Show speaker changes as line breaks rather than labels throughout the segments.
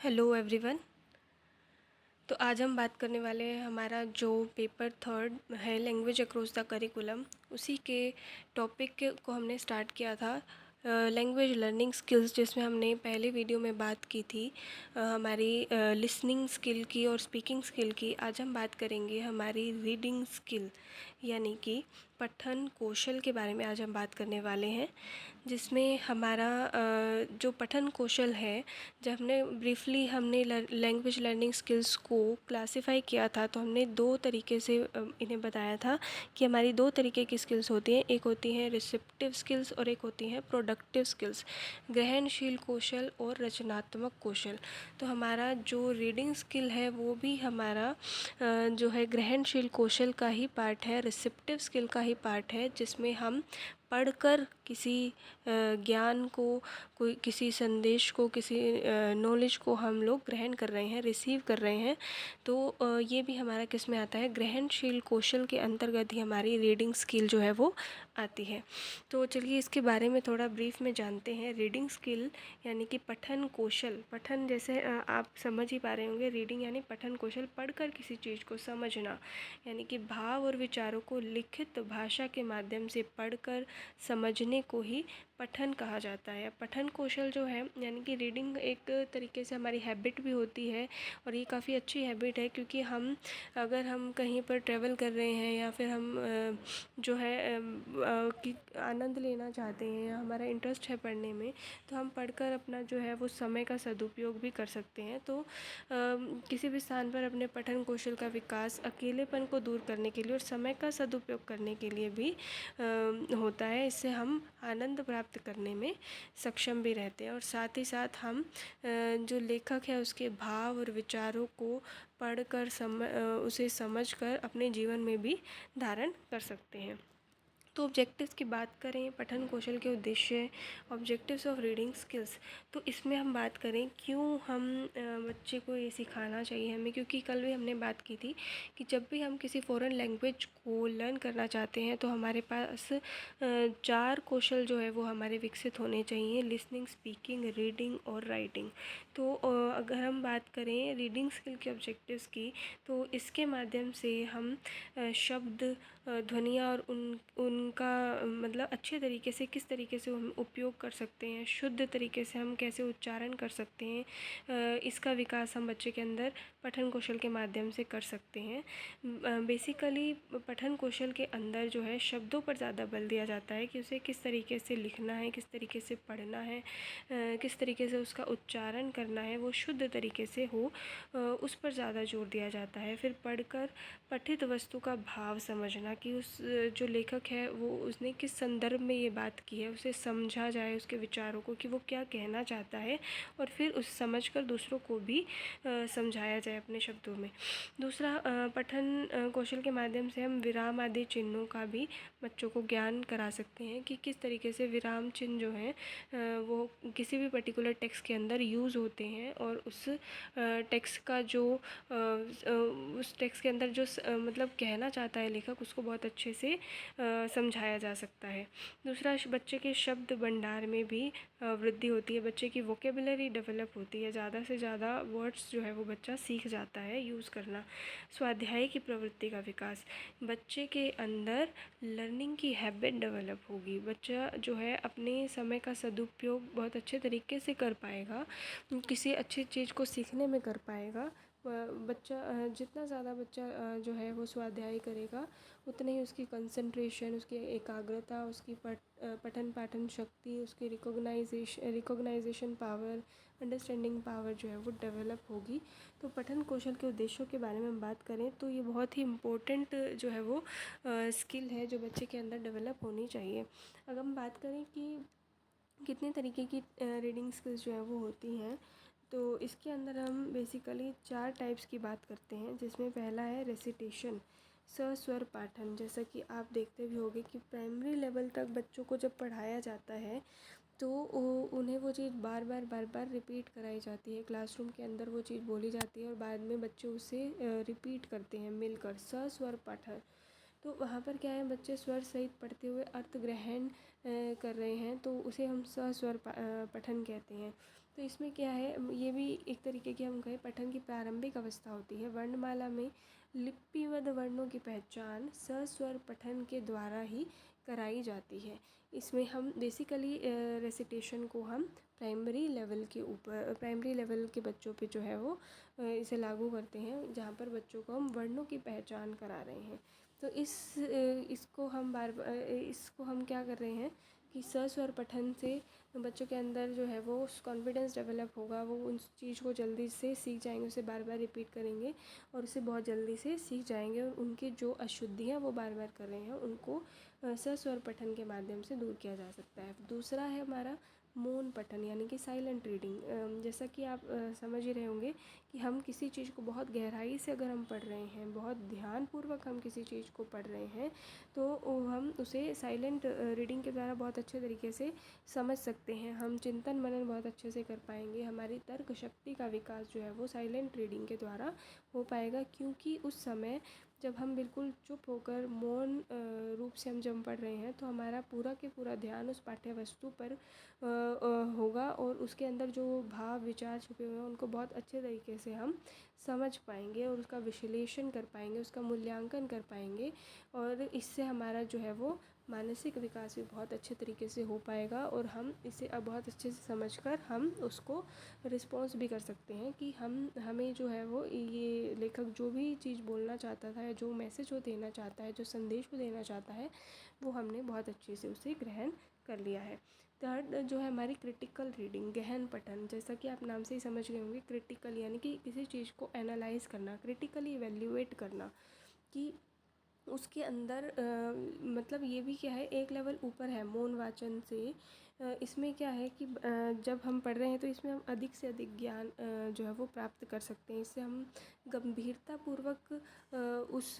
Hello everyone. तो आज हम बात करने वाले हैं हमारा जो पेपर थर्ड है लैंग्वेज अक्रॉस द करिकुलम, उसी के टॉपिक को हमने स्टार्ट किया था लैंग्वेज लर्निंग स्किल्स, जिसमें हमने पहले वीडियो में बात की थी हमारी लिसनिंग स्किल की और स्पीकिंग स्किल की। आज हम बात करेंगे हमारी रीडिंग स्किल यानी कि पठन कौशल के बारे में आज हम बात करने वाले हैं, जिसमें हमारा जो पठन कौशल है, जब हमने लैंग्वेज लर्निंग स्किल्स को क्लासिफाई किया था तो हमने दो तरीके से इन्हें बताया था कि हमारी दो तरीके की स्किल्स होती हैं। एक होती हैं रिसेप्टिव स्किल्स और एक होती हैं प्रोडक्टिव स्किल्स, ग्रहणशील कौशल और रचनात्मक कौशल। तो हमारा जो रीडिंग स्किल है वो भी हमारा जो है ग्रहणशील कौशल का ही पार्ट है, रिसेप्टिव स्किल का ही पार्ट है, जिसमें हम पढ़कर किसी ज्ञान को, कोई किसी संदेश को, किसी नॉलेज को हम लोग ग्रहण कर रहे हैं, रिसीव कर रहे हैं। तो ये भी हमारा किस में आता है, ग्रहणशील कौशल के अंतर्गत ही हमारी रीडिंग स्किल जो है वो आती है। तो चलिए इसके बारे में थोड़ा ब्रीफ में जानते हैं। रीडिंग स्किल यानी कि पठन कौशल, पठन जैसे आप समझ ही पा रहे होंगे, रीडिंग यानी पठन कौशल, पढ़कर किसी चीज़ को समझना, यानी कि भाव और विचारों को लिखित भाषा के माध्यम से पढ़कर समझने को ही पठन कहा जाता है। पठन कौशल जो है यानी कि रीडिंग एक तरीके से हमारी हैबिट भी होती है, और ये काफ़ी अच्छी हैबिट है, क्योंकि अगर हम कहीं पर ट्रैवल कर रहे हैं या फिर हम जो है कि आनंद लेना चाहते हैं या हमारा इंटरेस्ट है पढ़ने में, तो हम पढ़कर अपना जो है वो समय का सदुपयोग भी कर सकते हैं। तो किसी भी स्थान पर अपने पठन कौशल का विकास अकेलेपन को दूर करने के लिए और समय का सदुपयोग करने के लिए भी होता है। इससे हम आनंद प्राप्त करने में सक्षम भी रहते हैं, और साथ ही साथ हम जो लेखक है उसके भाव और विचारों को पढ़कर उसे समझकर अपने जीवन में भी धारण कर सकते हैं। तो ऑब्जेक्टिव्स की बात करें, पठन कौशल के उद्देश्य, ऑब्जेक्टिव्स ऑफ रीडिंग स्किल्स, तो इसमें हम बात करें क्यों हम बच्चे को ये सिखाना चाहिए हमें, क्योंकि कल भी हमने बात की थी कि जब भी हम किसी फ़ॉरेन लैंग्वेज को लर्न करना चाहते हैं तो हमारे पास चार कौशल जो है वो हमारे विकसित होने चाहिए: लिसनिंग, स्पीकिंग, रीडिंग और राइटिंग। तो अगर हम बात करें रीडिंग स्किल के ऑब्जेक्टिव्स की, तो इसके माध्यम से हम शब्द, ध्वनियाँ और उनका मतलब अच्छे तरीके से किस तरीके से हम उपयोग कर सकते हैं, शुद्ध तरीके से हम कैसे उच्चारण कर सकते हैं, इसका विकास हम बच्चे के अंदर पठन कौशल के माध्यम से कर सकते हैं। बेसिकली पठन कौशल के अंदर जो है शब्दों पर ज़्यादा बल दिया जाता है कि उसे किस तरीके से लिखना है, किस तरीके से पढ़ना है, किस तरीके से उसका उच्चारण करना है, वो शुद्ध तरीके से हो, उस पर ज़्यादा जोर दिया जाता है। फिर पढ़कर पठित वस्तु का भाव समझना कि उस जो लेखक है वो उसने किस संदर्भ में ये बात की है, उसे समझा जाए, उसके विचारों को कि वो क्या कहना चाहता है, और फिर उस समझकर दूसरों को भी समझाया जाए अपने शब्दों में। दूसरा, पठन कौशल के माध्यम से हम विराम आदि चिन्हों का भी बच्चों को ज्ञान करा सकते हैं कि किस तरीके से विराम चिन्ह जो हैं वो किसी भी पर्टिकुलर टेक्स्ट के अंदर यूज़ होते हैं, और उस टेक्स्ट का जो उस टेक्स्ट के अंदर जो मतलब कहना चाहता है लेखक, उसको बहुत अच्छे से समझाया जा सकता है। दूसरा, बच्चे के शब्द भंडार में भी वृद्धि होती है, बच्चे की वोकेबुलरी डेवलप होती है, ज़्यादा से ज़्यादा वर्ड्स जो है वो बच्चा सीख जाता है यूज़ करना। स्वाध्याय की प्रवृत्ति का विकास, बच्चे के अंदर लर्निंग की हैबिट डेवलप होगी, बच्चा जो है अपने समय का सदुपयोग बहुत अच्छे तरीके से कर पाएगा, किसी अच्छी चीज़ को सीखने में कर पाएगा। बच्चा जितना ज़्यादा बच्चा जो है वो स्वाध्याय करेगा, उतने ही उसकी कंसंट्रेशन, उसकी एकाग्रता, उसकी पठन पाठन शक्ति, उसकी रिकॉग्नाइजेशन पावर, अंडरस्टैंडिंग पावर जो है वो डेवलप होगी। तो पठन कौशल के उद्देश्यों के बारे में हम बात करें तो ये बहुत ही इम्पोर्टेंट जो है वो स्किल है जो बच्चे के अंदर डेवलप होनी चाहिए। अगर हम बात करें कि कितने तरीके की रीडिंग स्किल्स जो है वो होती हैं, तो इसके अंदर हम बेसिकली चार टाइप्स की बात करते हैं, जिसमें पहला है रेसिटेशन, सस्वर पाठन। जैसा कि आप देखते भी होंगे कि प्राइमरी लेवल तक बच्चों को जब पढ़ाया जाता है तो उन्हें वो चीज़ बार बार रिपीट कराई जाती है, क्लासरूम के अंदर वो चीज़ बोली जाती है और बाद में बच्चे उसे रिपीट करते हैं मिलकर, सस्वर पाठन। तो वहाँ पर क्या है, बच्चे स्वर सहित पढ़ते हुए अर्थ ग्रहण कर रहे हैं, तो उसे हम सस्वर पठन कहते हैं। तो इसमें क्या है, ये भी एक तरीके की हम कहें पठन की प्रारंभिक अवस्था होती है। वर्णमाला में लिपिबद्ध वर्णों की पहचान सस्वर पठन के द्वारा ही कराई जाती है। इसमें हम बेसिकली रेसिटेशन को हम प्राइमरी लेवल के बच्चों पे जो है वो इसे लागू करते हैं, जहाँ पर बच्चों को हम वर्णों की पहचान करा रहे हैं। तो इसको हम क्या कर रहे हैं कि सस्वर पठन से बच्चों के अंदर जो है वो कॉन्फिडेंस डेवलप होगा, वो उस चीज़ को जल्दी से सीख जाएंगे, उसे बार बार रिपीट करेंगे और उसे बहुत जल्दी से सीख जाएंगे, और उनकी जो अशुद्धियाँ वो बार बार कर रहे हैं उनको सस्वर पठन के माध्यम से दूर किया जा सकता है। दूसरा है हमारा मौन पठन यानी कि साइलेंट रीडिंग। जैसा कि आप समझ ही रहे होंगे कि हम किसी चीज़ को बहुत गहराई से अगर हम पढ़ रहे हैं, बहुत ध्यानपूर्वक हम किसी चीज़ को पढ़ रहे हैं, तो हम उसे साइलेंट रीडिंग के द्वारा बहुत अच्छे तरीके से समझ सकते हैं। हम चिंतन मनन बहुत अच्छे से कर पाएंगे। हमारी तर्क शक्ति का विकास जो है वो साइलेंट रीडिंग के द्वारा हो पाएगा, क्योंकि उस समय जब हम बिल्कुल चुप होकर मौन रूप से हम जब पढ़ रहे हैं, तो हमारा पूरा के पूरा ध्यान उस पाठ्य वस्तु पर होगा, और उसके अंदर जो भाव विचार छुपे हुए हैं उनको बहुत अच्छे तरीके से हम समझ पाएंगे और उसका विश्लेषण कर पाएंगे, उसका मूल्यांकन कर पाएंगे, और इससे हमारा जो है वो मानसिक विकास भी बहुत अच्छे तरीके से हो पाएगा, और हम इसे अब बहुत अच्छे से समझकर हम उसको रिस्पॉन्स भी कर सकते हैं कि हमें जो है वो ये लेखक जो भी चीज़ बोलना चाहता था, या जो मैसेज वो देना चाहता है, जो संदेश वो देना चाहता है, वो हमने बहुत अच्छे से उसे ग्रहण कर लिया है। थर्ड जो है हमारी क्रिटिकल रीडिंग, गहन पठन। जैसा कि आप नाम से ही समझ गए होंगे, क्रिटिकल यानी कि किसी चीज़ को एनालाइज करना, क्रिटिकली इवेल्युएट करना, कि उसके अंदर मतलब ये भी क्या है, एक लेवल ऊपर है मौन वाचन से। इसमें क्या है कि जब हम पढ़ रहे हैं तो इसमें हम अधिक से अधिक ज्ञान जो है वो प्राप्त कर सकते हैं। इससे हम गंभीरतापूर्वक उस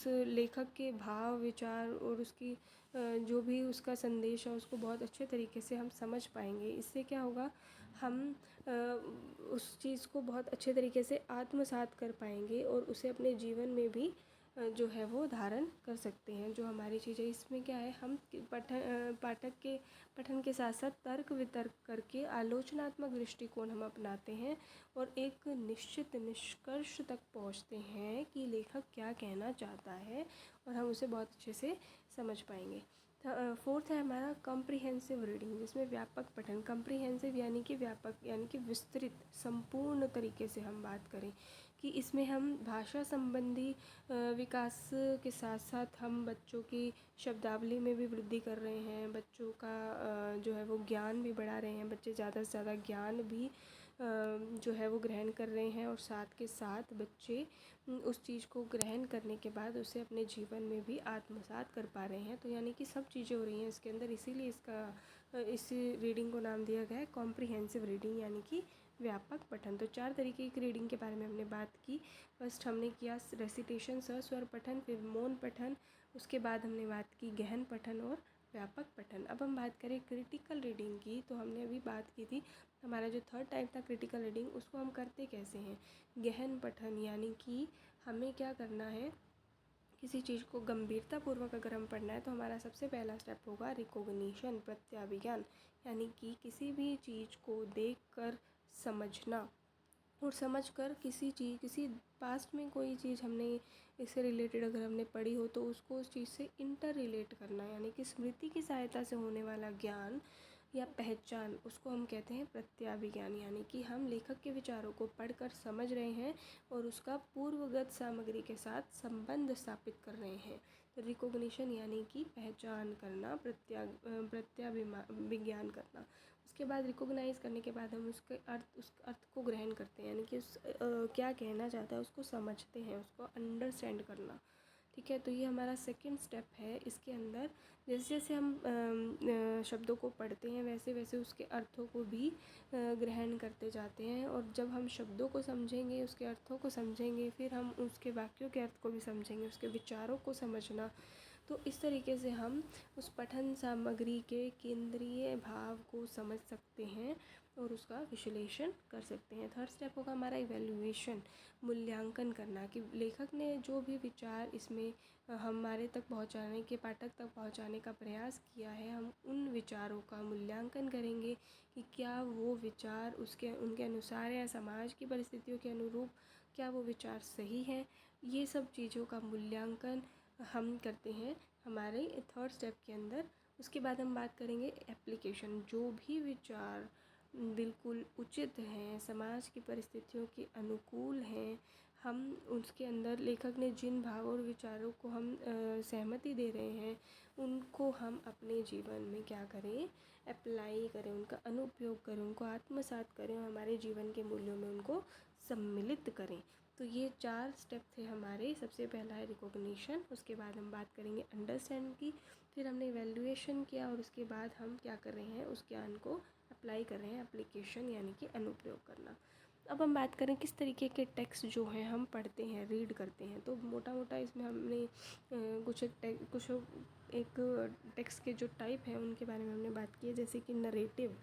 लेखक के भाव विचार और उसकी जो भी उसका संदेश है उसको बहुत अच्छे तरीके से हम समझ पाएंगे। इससे क्या होगा, हम उस चीज़ को बहुत अच्छे तरीके से आत्मसात कर पाएंगे और उसे अपने जीवन में भी जो है वो धारण कर सकते हैं। जो हमारी चीज़ें इसमें क्या है, हम पाठक के पठन के साथ साथ तर्क वितर्क करके आलोचनात्मक दृष्टिकोण हम अपनाते हैं और एक निश्चित निष्कर्ष तक पहुंचते हैं कि लेखक क्या कहना चाहता है, और हम उसे बहुत अच्छे से समझ पाएंगे। फोर्थ है हमारा कॉम्प्रिहेंसिव रीडिंग, जिसमें व्यापक पठन। कॉम्प्रिहेंसिव यानी कि व्यापक, यानी कि विस्तृत, संपूर्ण तरीके से हम बात करें कि इसमें हम भाषा संबंधी विकास के साथ साथ हम बच्चों की शब्दावली में भी वृद्धि कर रहे हैं, बच्चों का जो है वो ज्ञान भी बढ़ा रहे हैं। बच्चे ज़्यादा से ज़्यादा ज्ञान भी जो है वो ग्रहण कर रहे हैं, और साथ के साथ बच्चे उस चीज़ को ग्रहण करने के बाद उसे अपने जीवन में भी आत्मसात कर पा रहे हैं। तो यानी कि सब चीज़ें हो रही हैं इसके अंदर, इसीलिए इस रीडिंग को नाम दिया गया है कॉम्प्रिहेंसिव रीडिंग, यानी कि व्यापक पठन। तो 4 तरीके की रीडिंग के बारे में हमने बात की। फर्स्ट हमने किया रेसिटेशन, सस्वर पठन, फिर मौन पठन, उसके बाद हमने बात की गहन पठन और व्यापक पठन। अब हम बात करें क्रिटिकल रीडिंग की, तो हमने अभी बात की थी हमारा जो थर्ड टाइप था क्रिटिकल रीडिंग, उसको हम करते कैसे हैं। गहन पठन यानी कि हमें क्या करना है, किसी चीज़ को गंभीरतापूर्वक अगर हम पढ़ना है तो हमारा सबसे पहला स्टेप होगा रिकॉग्निशन, प्रत्याभिज्ञान, यानी कि किसी भी चीज़ को देखकर समझना, और समझकर किसी पास्ट में कोई चीज़ हमने इससे रिलेटेड अगर हमने पढ़ी हो तो उसको उस चीज़ से इंटर रिलेट करना, यानी कि स्मृति की सहायता से होने वाला ज्ञान या पहचान, उसको हम कहते हैं प्रत्याभिज्ञान। यानी कि हम लेखक के विचारों को पढ़कर समझ रहे हैं और उसका पूर्वगत सामग्री के साथ संबंध स्थापित कर रहे हैं। तो रिकॉग्निशन यानी कि पहचान करना, प्रत्याभिज्ञान करना। उसके बाद रिकॉग्नाइज़ करने के बाद हम उस अर्थ को ग्रहण करते हैं, यानी कि क्या कहना चाहता है उसको समझते हैं, उसको अंडरस्टैंड करना। ठीक है, तो ये हमारा सेकंड स्टेप है। इसके अंदर जैसे जैसे हम शब्दों को पढ़ते हैं वैसे वैसे उसके अर्थों को भी ग्रहण करते जाते हैं, और जब हम शब्दों को समझेंगे, उसके अर्थों को समझेंगे, फिर हम उसके वाक्यों के अर्थ को भी समझेंगे, उसके विचारों को समझना तो इस तरीके से हम उस पठन सामग्री के केंद्रीय भाव को समझ सकते हैं और उसका विश्लेषण कर सकते हैं। थर्ड स्टेप होगा हमारा इवैल्यूएशन, मूल्यांकन करना, कि लेखक ने जो भी विचार इसमें हमारे तक पहुंचाने के, पाठक तक पहुंचाने का प्रयास किया है, हम उन विचारों का मूल्यांकन करेंगे कि क्या वो विचार उसके उनके अनुसार या समाज की परिस्थितियों के अनुरूप क्या वो विचार सही है। ये सब चीज़ों का मूल्यांकन हम करते हैं हमारे थर्ड स्टेप के अंदर। उसके बाद हम बात करेंगे एप्लीकेशन। जो भी विचार बिल्कुल उचित हैं, समाज की परिस्थितियों के अनुकूल हैं, हम उसके अंदर लेखक ने जिन भाव और विचारों को हम सहमति दे रहे हैं, उनको हम अपने जीवन में क्या करें, अप्लाई करें, उनका अनुप्रयोग करें, उनको आत्मसात करें और हमारे जीवन के मूल्यों में उनको सम्मिलित करें। तो ये 4 स्टेप थे हमारे। सबसे पहला है रिकॉग्निशन, उसके बाद हम बात करेंगे अंडरस्टैंड की, फिर हमने इवैल्यूएशन किया और उसके बाद हम क्या कर रहे हैं, उस ज्ञान को अप्लाई कर रहे हैं, एप्लीकेशन यानी कि अनुप्रयोग करना। अब हम बात करें किस तरीके के टेक्स्ट जो हैं हम पढ़ते हैं, रीड करते हैं। तो मोटा मोटा इसमें हमने कुछ एक टेक्स्ट के जो टाइप हैं उनके बारे में हमने बात की है। जैसे कि नरेटिव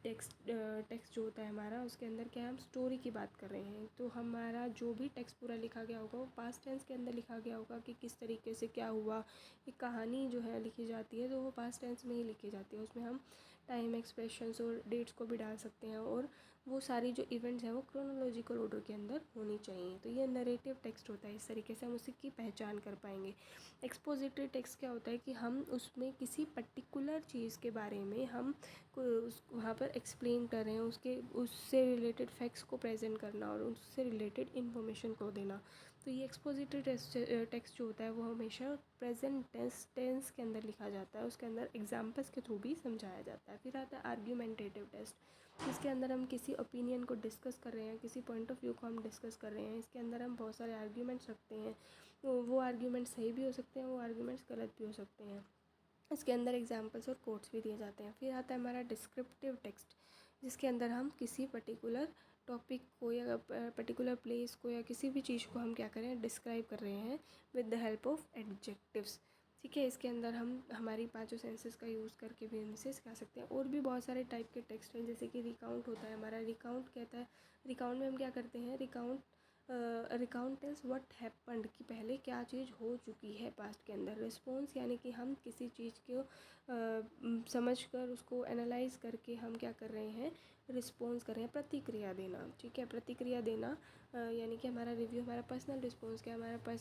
टेक्स्ट जो होता है हमारा, उसके अंदर क्या है, हम स्टोरी की बात कर रहे हैं। तो हमारा जो भी टेक्स्ट पूरा लिखा गया होगा वो पास्ट टेंस के अंदर लिखा गया होगा कि किस तरीके से क्या हुआ। एक कहानी जो है लिखी जाती है तो वो पास्ट टेंस में ही लिखी जाती है। उसमें हम टाइम, एक्सप्रेशंस और डेट्स को भी डाल सकते हैं और वो सारी जो इवेंट्स हैं वो क्रोनोलॉजिकल ऑर्डर के अंदर होनी चाहिए। तो ये नरेटिव टेक्स्ट होता है। इस तरीके से हम उसी की पहचान कर पाएंगे। एक्सपोजिटरी टेक्स्ट क्या होता है कि हम उसमें किसी पर्टिकुलर चीज़ के बारे में हम वहाँ पर एक्सप्लेन कर रहे हैं, उससे रिलेटेड फैक्ट्स को प्रेजेंट करना और उससे रिलेटेड इन्फॉर्मेशन को देना। तो ये एक्सपोजिटरी टेक्स्ट जो होता है वो हमेशा प्रेजेंट टेंस के अंदर लिखा जाता है। उसके अंदर एग्जाम्पल्स के थ्रू भी समझाया जाता है। फिर आता है आर्ग्यूमेंटेटिव टेक्स्ट, जिसके अंदर हम किसी ओपिनियन को डिस्कस कर रहे हैं, किसी पॉइंट ऑफ व्यू को हम डिस्कस कर रहे हैं। इसके अंदर हम बहुत सारे आर्ग्यूमेंट्स रखते हैं। वो आर्ग्यूमेंट्स सही भी हो सकते हैं, वो आर्ग्यूमेंट्स गलत भी हो सकते हैं। इसके अंदर एग्जाम्पल्स और कोट्स भी दिए जाते हैं। फिर आता है हमारा डिस्क्रिप्टिव टेक्स्ट, जिसके अंदर हम किसी पर्टिकुलर टॉपिक को या पर्टिकुलर प्लेस को या किसी भी चीज़ को हम क्या करें, डिस्क्राइब कर रहे हैं with the help of adjectives. ठीक है, इसके अंदर हम हमारी 5 सेंसेस का यूज़ करके भी इनसे सिखा सकते हैं। और भी बहुत सारे टाइप के टेक्स्ट हैं, जैसे कि रिकाउंट होता है हमारा। रिकाउंट कहता है, रिकाउंट में हम क्या करते हैं, रिकाउंट टेल्स व्हाट हैपेंड, कि पहले क्या चीज़ हो चुकी है पास्ट के अंदर। रिस्पॉन्स यानी कि हम किसी चीज़ को समझकर उसको एनालाइज करके हम क्या कर रहे हैं, रिस्पॉन्स कर रहे हैं, प्रतिक्रिया देना। ठीक है, प्रतिक्रिया देना यानी कि हमारा रिव्यू, हमारा पर्सनल रिस्पॉन्स क्या,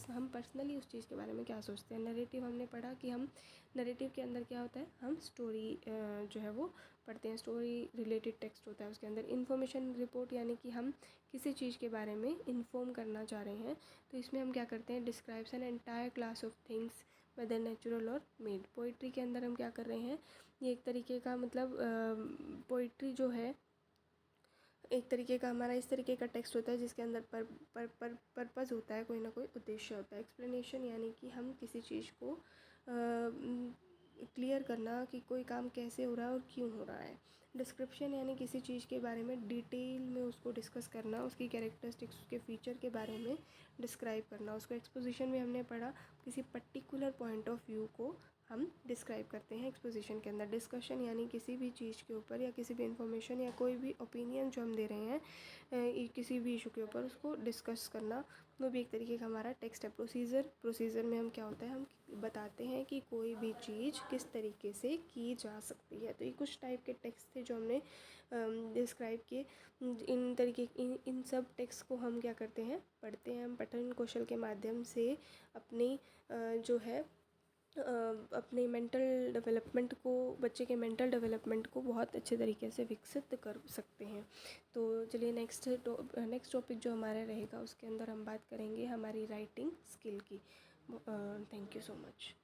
हम पर्सनली उस चीज़ के बारे में क्या सोचते हैं। नरेटिव हमने पढ़ा कि हम नरेटिव के अंदर क्या होता है, हम स्टोरी जो है वो पढ़ते हैं। स्टोरी रिलेटेड टेक्स्ट होता है। उसके अंदर इन्फॉर्मेशन रिपोर्ट यानी कि हम किसी चीज़ के बारे में इन्फॉर्म करना चाह रहे हैं, तो इसमें हम क्या करते हैं, describes an entire class of things whether natural और मेड। पोइट्री के अंदर हम क्या कर रहे हैं, ये एक तरीके का मतलब पोइट्री जो है एक तरीके का हमारा इस तरीके का टेक्स्ट होता है जिसके अंदर पर्पज़ होता है, कोई ना कोई उद्देश्य होता है। एक्सप्लेनेशन यानी कि हम किसी चीज़ को क्लियर करना कि कोई काम कैसे हो रहा है और क्यों हो रहा है। डिस्क्रिप्शन यानी किसी चीज़ के बारे में डिटेल में उसको डिस्कस करना, उसकी कैरेक्टरिस्टिक्स, उसके फीचर के बारे में डिस्क्राइब करना। उसको एक्सपोजिशन में हमने पढ़ा, किसी पर्टिकुलर पॉइंट ऑफ व्यू को हम डिस्क्राइब करते हैं एक्सपोजिशन के अंदर। डिस्कशन यानी किसी भी चीज़ के ऊपर या किसी भी इन्फॉर्मेशन या कोई भी ओपिनियन जो हम दे रहे हैं किसी भी इशू के ऊपर, उसको डिस्कस करना, वो भी एक तरीके का हमारा टेक्स्ट है। प्रोसीजर में हम क्या होता है, हम बताते हैं कि कोई भी चीज़ किस तरीके से की जा सकती है। तो ये कुछ टाइप के टेक्स्ट थे जो हमने डिस्क्राइब किए। इन सब टेक्स्ट को हम क्या करते हैं, पढ़ते हैं। हम पठन कौशल के माध्यम से अपनी जो है अपने मेंटल डेवलपमेंट को, बच्चे के मेंटल डेवलपमेंट को बहुत अच्छे तरीके से विकसित कर सकते हैं। तो चलिए नेक्स्ट टॉपिक जो हमारा रहेगा उसके अंदर हम बात करेंगे हमारी राइटिंग स्किल की। Thank you so much.